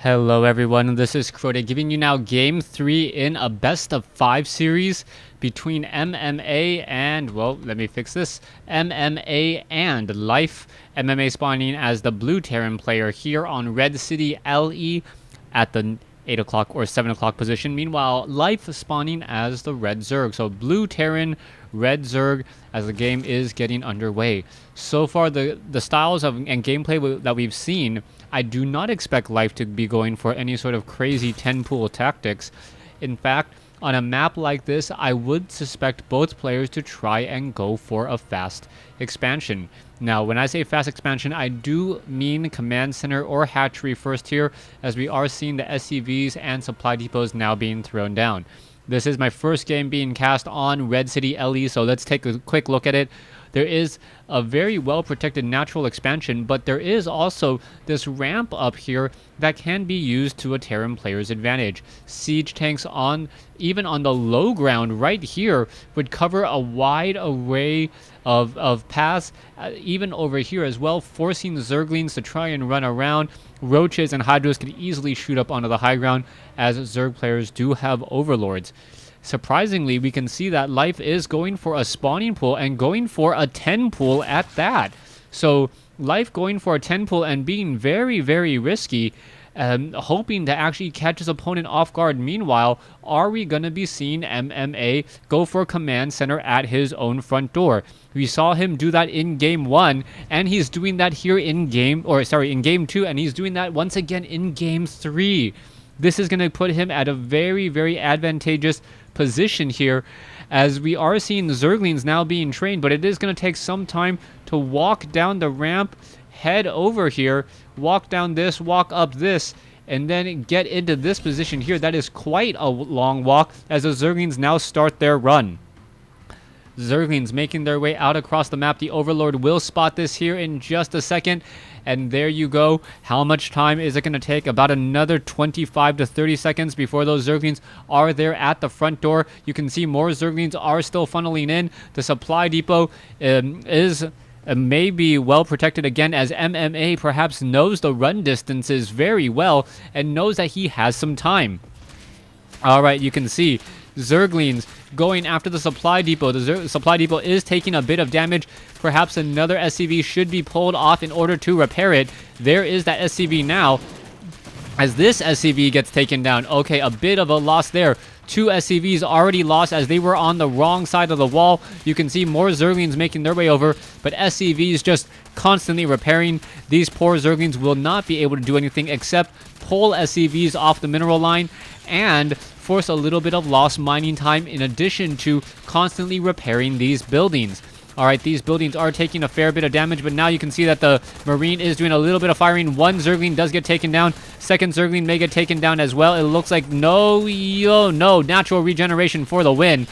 Hello everyone, this is Crota giving you now game 3 in a best of 5 series between MMA and, well, let me fix this, MMA and Life. MMA spawning as the blue Terran player here on Red City LE at the 8 o'clock or 7 o'clock position. Meanwhile, Life spawning as the red Zerg. So blue Terran, red Zerg as the game is getting underway. So far, the styles and gameplay that we've seen, I do not expect Life to be going for any sort of crazy 10-pool tactics. In fact, on a map like this, I would suspect both players to try and go for a fast expansion. Now, when I say fast expansion, I do mean command center or hatchery first here, as we are seeing the SCVs and supply depots now being thrown down. This is my first game being cast on Red City LE, so let's take a quick look at it. There is a very well-protected natural expansion, but there is also this ramp up here that can be used to a Terran player's advantage. Siege tanks even on the low ground right here would cover a wide array of paths, even over here as well, forcing the Zerglings to try and run around. Roaches and Hydras could easily shoot up onto the high ground, as Zerg players do have overlords. Surprisingly, we can see that Life is going for a spawning pool and going for a 10 pool at that. So Life going for a 10 pool and being very, very risky, hoping to actually catch his opponent off guard. Meanwhile, are we going to be seeing MMA go for command center at his own front door? We saw him do that in game 1, and he's doing that here in game 2, and he's doing that once again in game 3. This is going to put him at a very, very advantageous position here, as we are seeing the Zerglings now being trained, but it is going to take some time to walk down the ramp, head over here, walk down this, walk up this, and then get into this position here. That is quite a long walk as the Zerglings now start their run. Zerglings making their way out across the map. The Overlord will spot this here in just a second. And there you go. How much time is it going to take? About another 25 to 30 seconds before those Zerglings are there at the front door. You can see more Zerglings are still funneling in. The supply depot is maybe well protected again, as MMA perhaps knows the run distances very well and knows that he has some time. Alright, you can see Zerglings going after the supply depot. The supply depot is taking a bit of damage. Perhaps another SCV should be pulled off in order to repair it. There is that SCV now, as this SCV gets taken down. Okay, a bit of a loss there. 2 SCVs already lost as they were on the wrong side of the wall. You can see more Zerglings making their way over, but SCVs just constantly repairing. These poor Zerglings will not be able to do anything except pull SCVs off the mineral line and force a little bit of lost mining time, in addition to constantly repairing these buildings. Alright, these buildings are taking a fair bit of damage, but now you can see that the Marine is doing a little bit of firing. One Zergling does get taken down. Second Zergling may get taken down as well. It looks like no, natural regeneration for the win,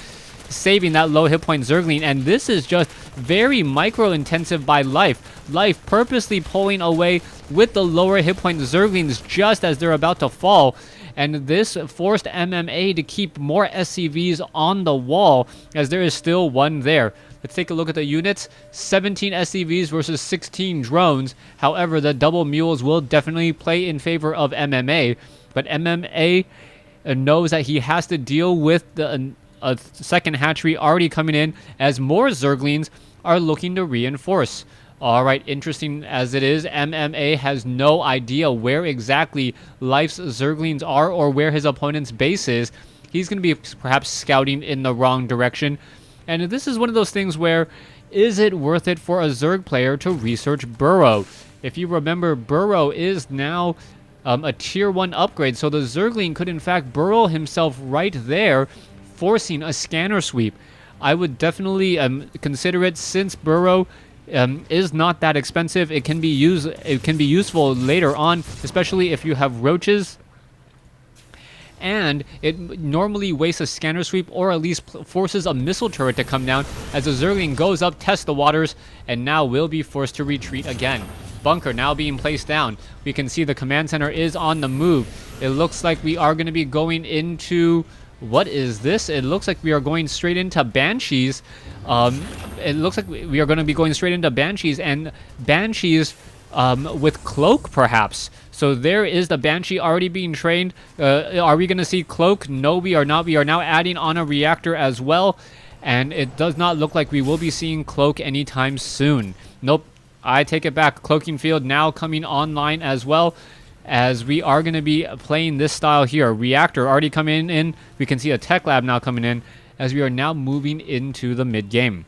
saving that low hit point Zergling. And this is just very micro intensive by Life. Life purposely pulling away with the lower hit point Zerglings just as they're about to fall. And this forced MMA to keep more SCVs on the wall, as there is still one there. Let's take a look at the units. 17 SCVs versus 16 drones. However, the double mules will definitely play in favor of MMA. But MMA knows that he has to deal with a second hatchery already coming in, as more Zerglings are looking to reinforce. Alright, interesting as it is, MMA has no idea where exactly Life's Zerglings are or where his opponent's base is. He's going to be perhaps scouting in the wrong direction. And this is one of those things where, is it worth it for a Zerg player to research Burrow? If you remember, Burrow is now a tier 1 upgrade, so the Zergling could in fact burrow himself right there, forcing a scanner sweep. I would definitely consider it, since Burrow is not that expensive. It can be useful later on, especially if you have roaches, and it normally wastes a scanner sweep, or at least forces a missile turret to come down as the Zergling goes up, tests the waters, and now will be forced to retreat again. Bunker now being placed down. We can see the command center is on the move. It looks like we are going to be going into... what is this? It looks like we are going straight into Banshees. It looks like we are going to be going straight into Banshees, and Banshees with Cloak, perhaps. So there is the Banshee already being trained. Are we going to see Cloak? No, we are not. We are now adding on a reactor as well. And it does not look like we will be seeing Cloak anytime soon. Nope. I take it back. Cloaking Field now coming online as well, as we are going to be playing this style here. Reactor already coming in. We can see a Tech Lab now coming in, as we are now moving into the mid-game.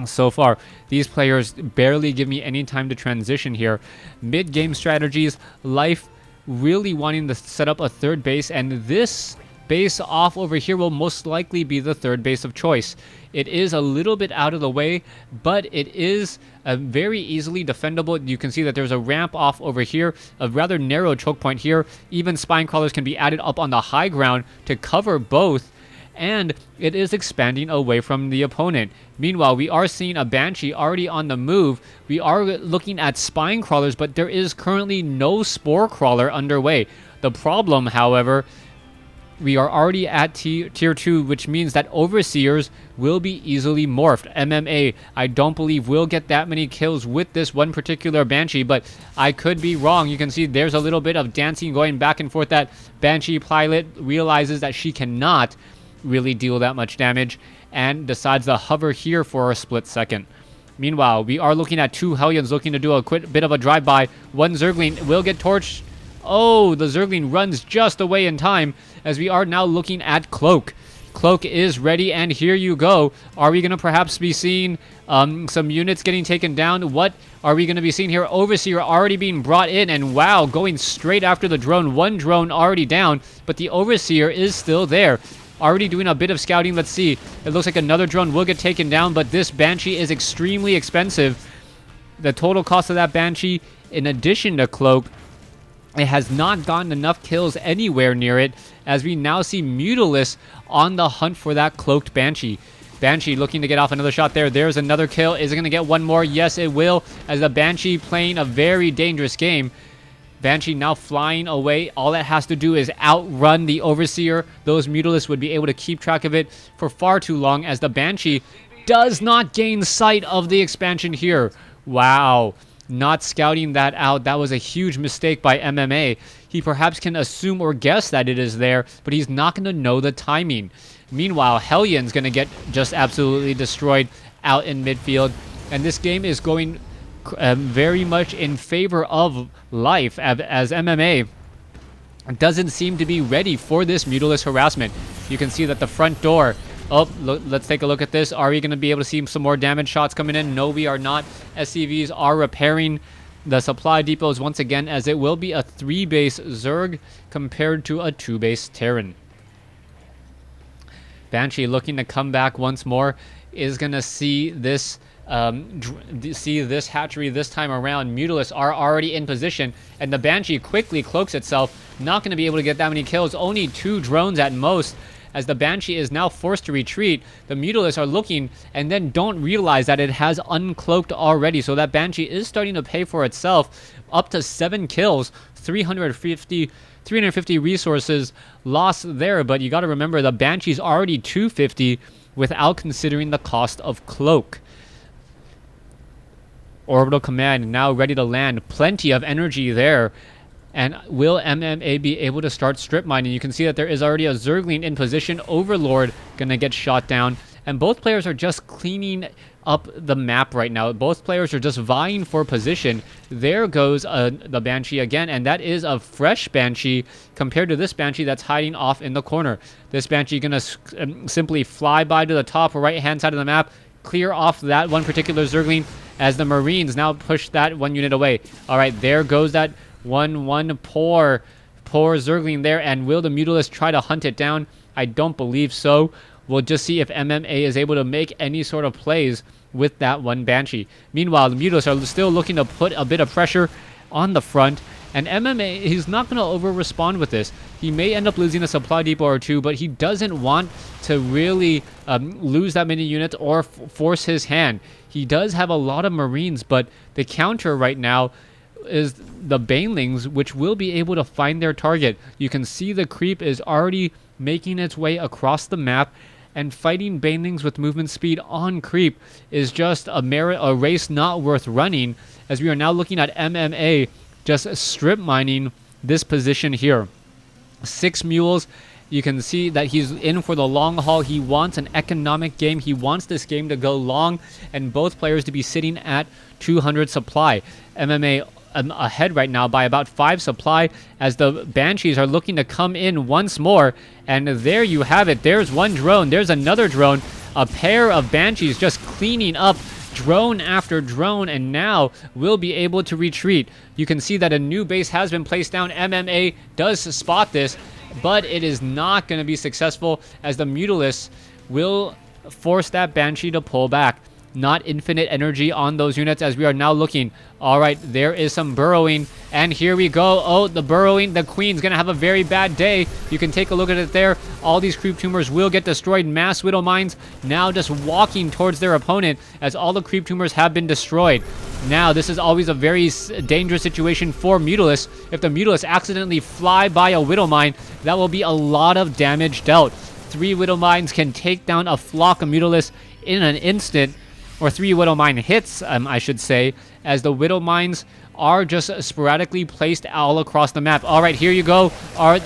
So far, these players barely give me any time to transition here. Mid-game strategies, Life really wanting to set up a third base, and this base off over here will most likely be the third base of choice. It is a little bit out of the way, but it is very easily defendable. You can see that there's a ramp off over here, a rather narrow choke point here. Even spine crawlers can be added up on the high ground to cover both, and it is expanding away from the opponent. Meanwhile, we are seeing a Banshee already on the move. We are looking at spine crawlers, but there is currently no spore crawler underway. The problem, however, we are already at tier 2, which means that Overseers will be easily morphed. MMA, I don't believe will get that many kills with this one particular Banshee, but I could be wrong. You can see there's a little bit of dancing going back and forth. That Banshee pilot realizes that she cannot really deal that much damage and decides to hover here for a split second. Meanwhile, we are looking at 2 Hellions looking to do a quick bit of a drive-by. One Zergling will get torched. Oh, the Zergling runs just away in time, as we are now looking at Cloak. Cloak is ready, and here you go. Are we going to perhaps be seeing some units getting taken down? What are we going to be seeing here? Overseer already being brought in, and wow, going straight after the drone. One drone already down, but the Overseer is still there. Already doing a bit of scouting. Let's see. It looks like another drone will get taken down, but this Banshee is extremely expensive. The total cost of that Banshee, in addition to Cloak, it has not gotten enough kills anywhere near it, as we now see Mutalisk on the hunt for that cloaked Banshee. Banshee looking to get off another shot there. There's another kill. Is it going to get one more? Yes, it will, as the Banshee playing a very dangerous game. Banshee now flying away. All it has to do is outrun the Overseer. Those Mutalisks would be able to keep track of it for far too long, as the Banshee does not gain sight of the expansion here. Wow. Not scouting that out. That was a huge mistake by MMA. He perhaps can assume or guess that it is there, but he's not going to know the timing. Meanwhile, Hellion's going to get just absolutely destroyed out in midfield, and this game is going very much in favor of Life, as MMA doesn't seem to be ready for this Mutalisk harassment. You can see that the front door... Oh, let's take a look at this. Are we going to be able to see some more damage shots coming in? No, we are not. SCVs are repairing the supply depots once again, as it will be a 3-base Zerg compared to a 2-base Terran. Banshee looking to come back once more, is going to see this hatchery this time around. Mutalisks are already in position, and the Banshee quickly cloaks itself. Not going to be able to get that many kills. Only 2 drones at most, as the Banshee is now forced to retreat. The Mutalisks are looking and then don't realize that it has uncloaked already. So that Banshee is starting to pay for itself. Up to 7 kills, 350 resources lost there. But you got to remember, the Banshee's already 250 without considering the cost of Cloak. Orbital Command now ready to land. Plenty of energy there. And will MMA be able to start strip mining? You can see that there is already a Zergling in position. Overlord gonna get shot down. And both players are just cleaning up the map right now. Both players are just vying for position. There goes the Banshee again, and that is a fresh Banshee compared to this Banshee that's hiding off in the corner. This Banshee gonna simply fly by to the top right-hand side of the map, clear off that one particular Zergling, as the Marines now push that one unit away. All right, there goes that one poor Zergling there, and will the Mutalisk try to hunt it down? I don't believe so. We'll just see if MMA is able to make any sort of plays with that one Banshee. Meanwhile, the Mutalisks are still looking to put a bit of pressure on the front, and MMA, he's not going to over-respond with this. He may end up losing a supply depot or 2, but he doesn't want to really lose that many units or force his hand. He does have a lot of Marines, but the counter right now is the Banelings, which will be able to find their target. You can see the creep is already making its way across the map, and fighting banelings with movement speed on creep is just a race not worth running, as we are now looking at MMA just strip mining this position here. 6 mules. You can see that he's in for the long haul. He wants an economic game. He wants this game to go long and both players to be sitting at 200 supply. MMA ahead right now by about 5 supply, as the Banshees are looking to come in once more. And there you have it. There's one drone. There's another drone. A pair of Banshees just cleaning up drone after drone, and now will be able to retreat. You can see that a new base has been placed down. MMA does spot this, but it is not going to be successful, as the Mutalisk will force that Banshee to pull back. Not infinite energy on those units, as we are now looking. All right, there is some burrowing, and here we go. Oh, the burrowing. The Queen's going to have a very bad day. You can take a look at it there. All these creep tumors will get destroyed. Mass Widow Mines now just walking towards their opponent, as all the creep tumors have been destroyed. Now, this is always a very dangerous situation for Mutalisk. If the Mutalisk accidentally fly by a Widow Mine, that will be a lot of damage dealt. 3 Widow Mines can take down a flock of Mutalisk in an instant. Or 3 Widow Mine hits, I should say, as the Widow Mines are just sporadically placed all across the map. All right, here you go.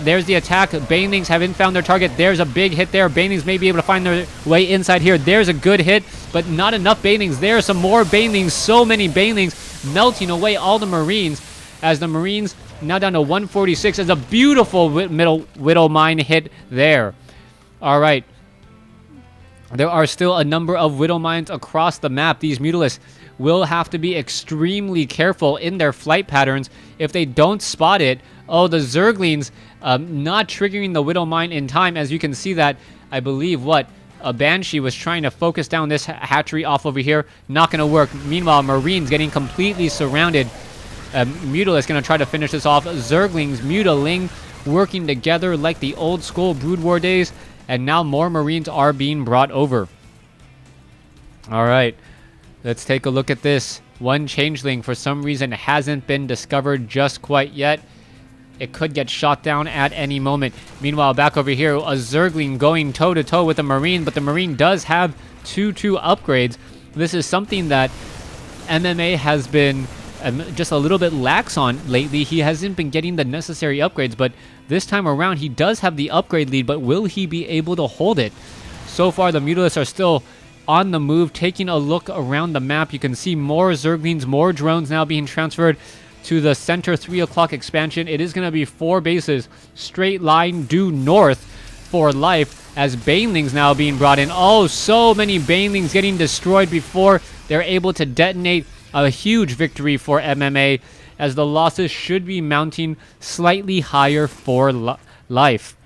There's the attack. Banelings haven't found their target. There's a big hit there. Banelings may be able to find their way inside here. There's a good hit, but not enough Banelings. There are some more Banelings. So many Banelings melting away all the Marines, as the Marines now down to 146. As a beautiful Widow Mine hit there. All right. There are still a number of Widow Mines across the map. These Mutalisks will have to be extremely careful in their flight patterns if they don't spot it. Oh, the Zerglings not triggering the Widow Mine in time, as you can see that, I believe, a Banshee was trying to focus down this hatchery off over here. Not going to work. Meanwhile, Marines getting completely surrounded. Mutalisk going to try to finish this off. Zerglings, Mutaling working together like the old school Brood War days. And now more Marines are being brought over. All right, let's take a look at this. One Changeling, for some reason, hasn't been discovered just quite yet. It could get shot down at any moment. Meanwhile, back over here, a Zergling going toe-to-toe with a Marine, but the Marine does have 2-2 upgrades. This is something that MMA has been just a little bit lax on lately. He hasn't been getting the necessary upgrades, but this time around he does have the upgrade lead, but will he be able to hold it? So far, the Mutalisks are still on the move. Taking a look around the map, you can see more Zerglings, more drones now being transferred to the center 3 o'clock expansion. It is going to be 4 bases, straight line due north for life, as Banelings now being brought in. Oh, so many Banelings getting destroyed before they're able to detonate. A huge victory for MMA, as the losses should be mounting slightly higher for life.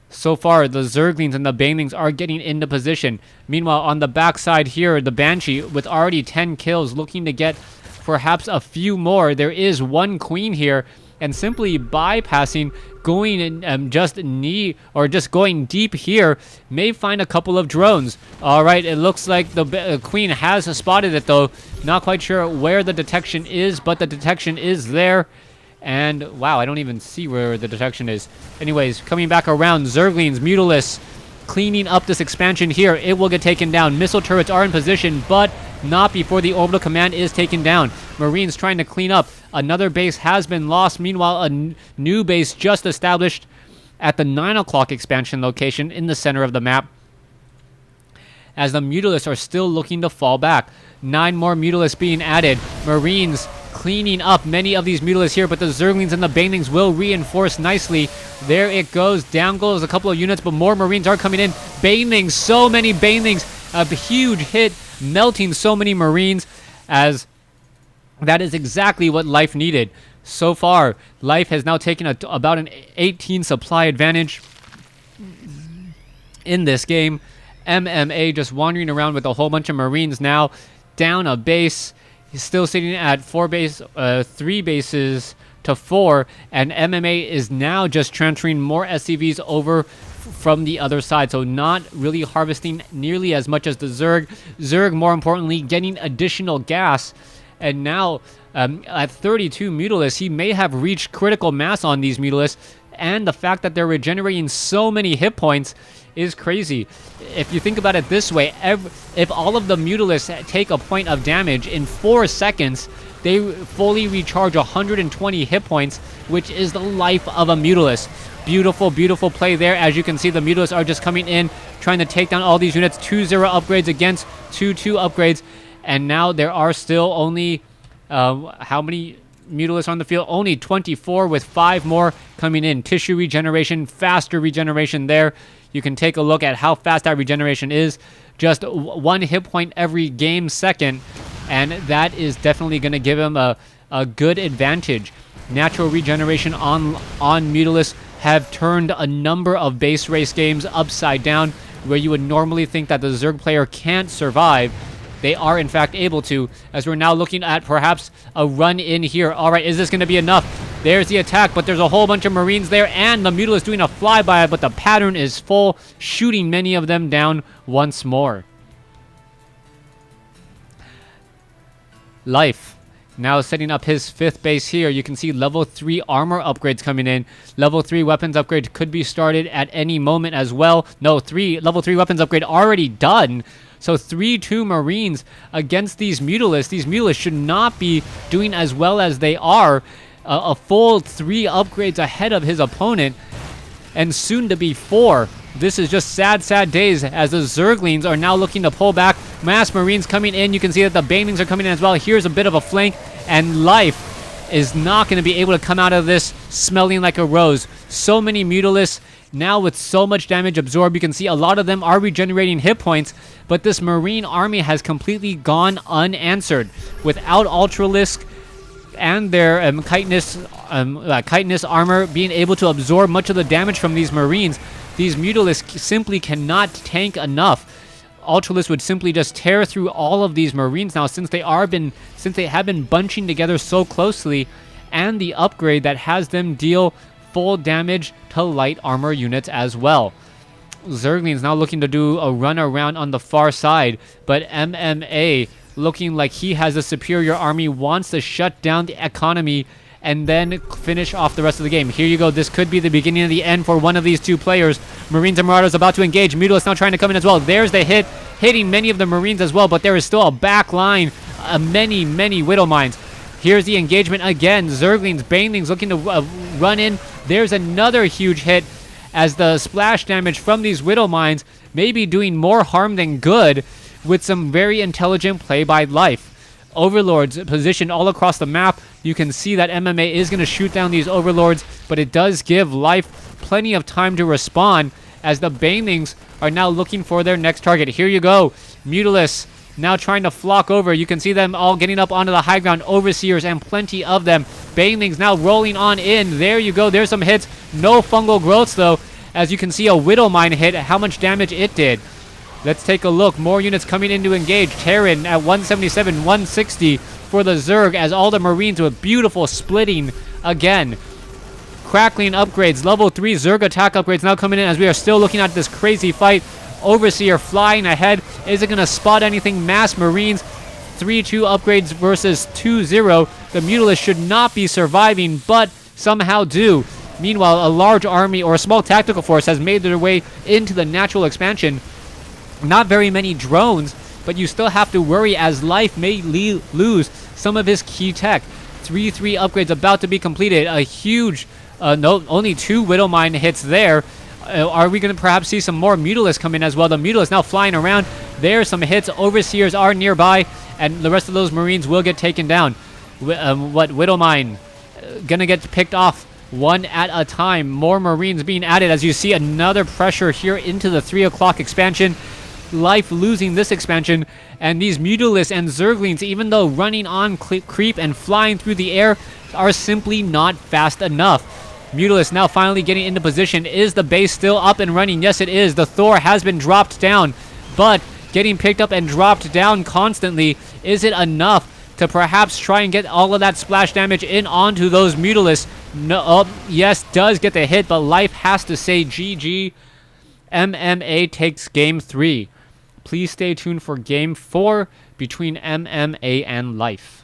So far, the Zerglings and the Banelings are getting into position. Meanwhile, on the backside here, the Banshee, with already 10 kills, looking to get perhaps a few more. There is one Queen here, and simply bypassing, going in just going deep here, may find a couple of drones. All right, it looks like the Queen has spotted it, though. Not quite sure where the detection is, but the detection is there. And wow, I don't even see where the detection is. Anyways, coming back around, Zerglings, Mutalisks, cleaning up this expansion here. It will get taken down. Missile turrets are in position, but not before the orbital command is taken down. Marines trying to clean up. Another base has been lost. Meanwhile, a new base just established at the 9 o'clock expansion location in the center of the map, as the Mutalisks are still looking to fall back. 9 more Mutalisks being added. Marines cleaning up many of these Mutalisks here, but the Zerglings and the Banelings will reinforce nicely. There it goes. Down goes a couple of units, but more Marines are coming in. Banelings, so many Banelings. A huge hit, melting so many Marines, as that is exactly what Life needed. So far, Life has now taken about an 18 supply advantage in this game. MMA just wandering around with a whole bunch of Marines now. Down a base. He's still sitting at 3 bases to 4, and MMA is now just transferring more SCVs over from the other side, so not really harvesting nearly as much as the Zerg. Zerg, more importantly, getting additional gas, and now at 32 Mutalisks, he may have reached critical mass on these Mutalisks. and the fact that they're regenerating so many hit points is crazy. If you think about it this way, if all of the Mutalisks take a point of damage in 4 seconds, they fully recharge 120 hit points, which is the life of a Mutalisk. Beautiful, beautiful play there. As you can see, the Mutalisks are just coming in, trying to take down all these units. 2-0 upgrades against 2-2 upgrades. And now there are still only, how many Mutalisks on the field? Only 24, with 5 more coming in. Tissue regeneration, faster regeneration there. You can take a look at how fast that regeneration is. Just 1 hit point every game second. And that is definitely going to give him a good advantage. Natural regeneration on Mutalisks have turned a number of base race games upside down, where you would normally think that the Zerg player can't survive. They are in fact able to, as we're now looking at perhaps a run in here. All right, is this going to be enough? There's the attack, but there's a whole bunch of Marines there, and the Mutalisk doing a flyby, but the pattern is full, shooting many of them down once more. Life now setting up his 5th base here. You can see level 3 armor upgrades coming in. Level 3 weapons upgrade could be started at any moment as well. No, level 3 weapons upgrade already done. So 3-2 Marines against these Mutalisks. These Mutalisks should not be doing as well as they are. A full 3 upgrades ahead of his opponent, and soon to be 4. This is just sad, sad days as the Zerglings are now looking to pull back. Mass Marines coming in. You can see that the Banelings are coming in as well. Here's a bit of a flank, and Life is not going to be able to come out of this smelling like a rose. So many Mutalisks now with so much damage absorbed. You can see a lot of them are regenerating hit points, but this Marine army has completely gone unanswered. Without Ultralisk and their chitinous armor being able to absorb much of the damage from these Marines, these Mutalisks simply cannot tank enough. Ultralisk would simply just tear through all of these Marines now, since they have been bunching together so closely, and the upgrade that has them deal full damage to light armor units as well. Zerglings now looking to do a run around on the far side, but MMA, looking like he has a superior army, wants to shut down the economy and then finish off the rest of the game. Here you go. This could be the beginning of the end for one of these two players. Marines and Marauders about to engage. Mutalisks now trying to come in as well. There's the hit, hitting many of the Marines as well, but there is still a back line, many Widow Mines. Here's the engagement again. Zerglings, Banelings looking to run in. There's another huge hit, as the splash damage from these Widow Mines may be doing more harm than good, with some very intelligent play by Life. Overlords positioned all across the map. You can see that MMA is going to shoot down these Overlords, but it does give Life plenty of time to respond, as the Banelings are now looking for their next target. Here you go. Mutalisks now trying to flock over. You can see them all getting up onto the high ground. Overseers and plenty of them. Banelings now rolling on in. There you go. There's some hits. No fungal growths though, as you can see a Widow Mine hit, how much damage it did. Let's take a look. More units coming in to engage. Terran at 177, 160 for the Zerg, as all the Marines with beautiful splitting again. Crackling upgrades. Level 3 Zerg attack upgrades now coming in, as we are still looking at this crazy fight. Overseer flying ahead. Is it going to spot anything? Mass Marines. 3-2 upgrades versus 2-0. The Mutalisks should not be surviving, but somehow do. Meanwhile, a large army or a small tactical force has made their way into the natural expansion. Not very many drones, but you still have to worry, as Life may lose some of his key tech. 3-3 upgrades about to be completed. A huge, only 2 Widow Mine hits there. Are we going to perhaps see some more Mutalisks come in as well? The Mutalisks now flying around. There's some hits. Overseers are nearby, and the rest of those Marines will get taken down. Widow Mine gonna get picked off one at a time. More Marines being added, as you see another pressure here into the 3 o'clock expansion. Life losing this expansion, and these Mutalisks and Zerglings, even though running on creep and flying through the air, are simply not fast enough. Mutalisks now finally getting into position. Is the base still up and running? Yes, it is. The Thor has been dropped down, but getting picked up and dropped down constantly, is it enough to perhaps try and get all of that splash damage in onto those Mutalisks? No, yes, does get the hit, but Life has to say GG. MMA takes game 3. Please stay tuned for game 4 between MMA and Life.